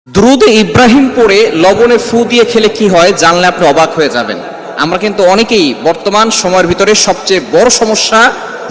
দুরুদে ইব্রাহিম পড়ে লবণে ফু দিয়ে খেলে কি হয় জানলে আপনি অবাক হয়ে যাবেন। আমরা কিন্তু অনেকেই বর্তমান সময়ের ভিতরে সবচেয়ে বড় সমস্যা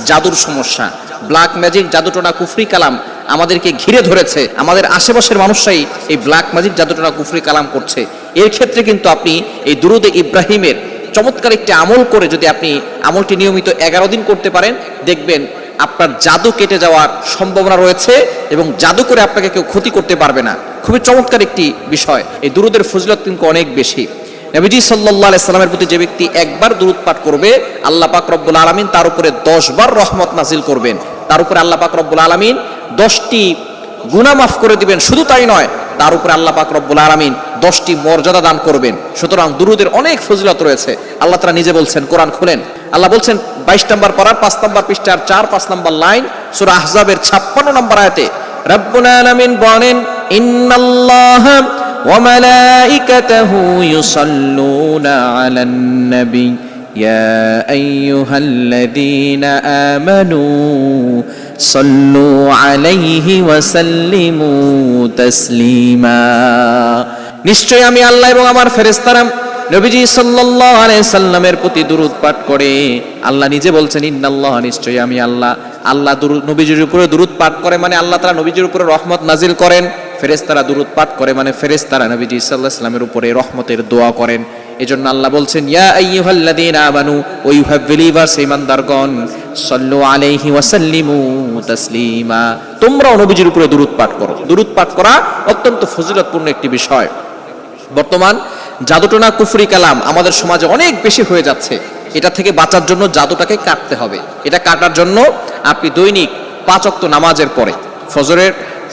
জাদুর সমস্যা। ব্ল্যাক ম্যাজিক, জাদুটোনা, কুফরি কালাম আমাদেরকে ঘিরে ধরেছে। আমাদের আশেপাশের মানুষরাই এই ব্ল্যাক ম্যাজিক, জাদুটোনা, কুফরি কালাম করছে। এর ক্ষেত্রে কিন্তু আপনি এই দুরুদে ইব্রাহিমের চমৎকার একটি আমল করে যদি আপনি আমলটি নিয়মিত 11 দিন করতে পারেন, দেখবেন আপনার জাদু কেটে যাওয়ার সম্ভাবনা রয়েছে এবং জাদু করে আপনাকে কেউ ক্ষতি করতে পারবে না। খুবই চমৎকার একটি বিষয়। এই দুরুদের ফজিলত কিন্তু অনেক বেশি। নবীজি সাল্লাল্লাহু আলাইহি সাল্লামের প্রতি যে ব্যক্তি একবার দুরুদ পাঠ করবে, আল্লাহ পাক রব্বুল আলামিন তার উপরে 10 বার রহমত নাজিল করবেন। তার উপরে আল্লাহ পাক রব্বুল আলামিন 10টি গুনাহ মাফ করে দিবেন। শুধু তাই নয়, তার উপরে আল্লাহ পাক রব্বুল আলামিন 10টি মর্যাদা দান করবেন। সুতরাং দুরুদের অনেক ফজিলত রয়েছে। আল্লাহ তাআলা নিজে বলছেন, কোরআন খুলেন, আল্লাহ বলছেন 22 নম্বর পারার 5 নম্বর পৃষ্ঠার 4-5 নম্বর লাইন, সূরা আহজাবের 56 নম্বর আয়াতে রব্বুল আলামিন বলেন, ইন্নাল্লাহা ওয়া মালাইকাতাহু ইউসাল্লুনা আলান নবী ইয়া আইয়ুহাল্লাযীনা আমানু সাল্লু আলাইহি ওয়া সাল্লিমু তাসলিমা। নিশ্চয় আমি আল্লাহ এবং আমার ফেরেশতারা নবীজি সাল্লাল্লাহু আলাইহি সাল্লামের প্রতি দুরূদ পাঠ করে। আল্লাহ নিজে বলছেন, ইন্নাল্লাহ, নিশ্চয়ই আমি আল্লাহ। আল্লাহ নবীজির উপরে দুরূদ পাঠ করে মানে আল্লাহ তাআলা নবীজির উপরে রহমত নাজিল করেন। ফেরেশতারা দুরূদ পাঠ করে মানে ফেরেশতারা নবীজি সাল্লাল্লাহু আলাইহি সাল্লামের উপরে রহমতের দোয়া করেন। এজন্য আল্লাহ বলছেন, ইয়া আইয়ুহাল্লাযীনা আমানু, ও ইউ হ্যাভ বিলিভার্স, ঈমানদারগণ, সাল্লু আলাইহি ওয়া সাল্লিমু তাসলিমা, তোমরাও নবীজির উপরে দুরূদ পাঠ করো। দুরূদ পাঠ করা অত্যন্ত ফজিলতপূর্ণ একটি বিষয়। বর্তমান জাদুটোনা, কুফরি কালাম আমাদের সমাজে অনেক বেশি হয়ে যাচ্ছে। এটা থেকে বাঁচার জন্য জাদুটাকে কাটতে হবে। এটা কাটার জন্য আপনি দৈনিক 5 ওয়াক্ত নামাজের পরে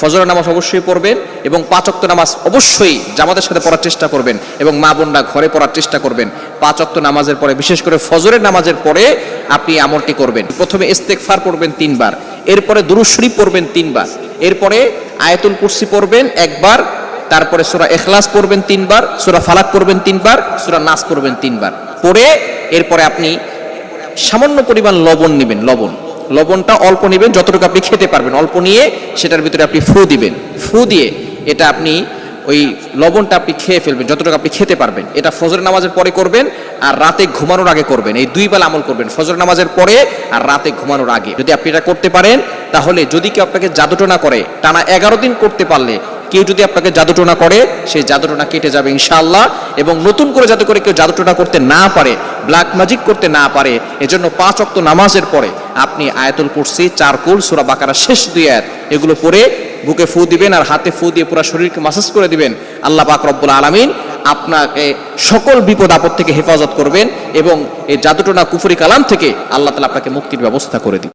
ফজরের নামাজ অবশ্যই পড়বেন এবং 5 ওয়াক্ত নামাজ অবশ্যই জামাতের সাথে পড়ার চেষ্টা করবেন এবং মা বোনরা ঘরে পড়ার চেষ্টা করবেন। 5 ওয়াক্ত নামাজের পরে, বিশেষ করে ফজরের নামাজের পরে আপনি আমলটি করবেন। প্রথমে ইস্তেগফার পড়বেন 3 বার, এরপরে দুরূদ শরীফ পড়বেন 3 বার, এরপরে আয়াতুল কুরসি পড়বেন 1 বার, তারপরে সূরা ইখলাস পড়বেন 3 বার, সূরা ফালাক পড়বেন 3 বার, সূরা নাস পড়বেন 3 বার। পড়ে এরপরে আপনি সামান্য পরিমাণ লবণ নেবেন। লবণটা অল্প নেবেন, যতটুকু আপনি খেতে পারবেন অল্প নিয়ে সেটার ভিতরে আপনি ফু দিবেন। ফু দিয়ে এটা আপনি ওই লবণটা আপনি খেয়ে ফেলবেন যতটুকু আপনি খেতে পারবেন। এটা ফজর নামাজের পরে করবেন আর রাতে ঘুমানোর আগে করবেন। এই 2 বেলা আমল করবেন, ফজর নামাজের পরে আর রাতে ঘুমানোর আগে। যদি আপনি এটা করতে পারেন, তাহলে যদি কেউ আপনাকে জাদুটোনা করে, টানা 11 দিন করতে পারলে কেউ যদি আপনাকে জাদুটোনা করে, সেই জাদুটোনা কেটে যাবে ইনশাআল্লাহ। এবং নতুন করে যাতে করে কেউ জাদুটোনা করতে না পারে, ব্ল্যাক ম্যাজিক করতে না পারে, এজন্য 5 ওয়াক্ত নামাজের পরে আপনি আয়াতুল কুরসি, 4 কুল, সূরা বাকারা শেষ 2 আয়াত এগুলো পড়ে বুকে ফু দিবেন আর হাতে ফু দিয়ে পুরো শরীরকে মাসাজ করে দিবেন। আল্লাহ পাক রব্বুল আলামিন আপনাকে সকল বিপদ আপদ থেকে হেফাজত করবেন এবং এই জাদুটোনা, কুফরি কালাম থেকে আল্লাহ তাআলা আপনাকে মুক্তির ব্যবস্থা করে দিবেন।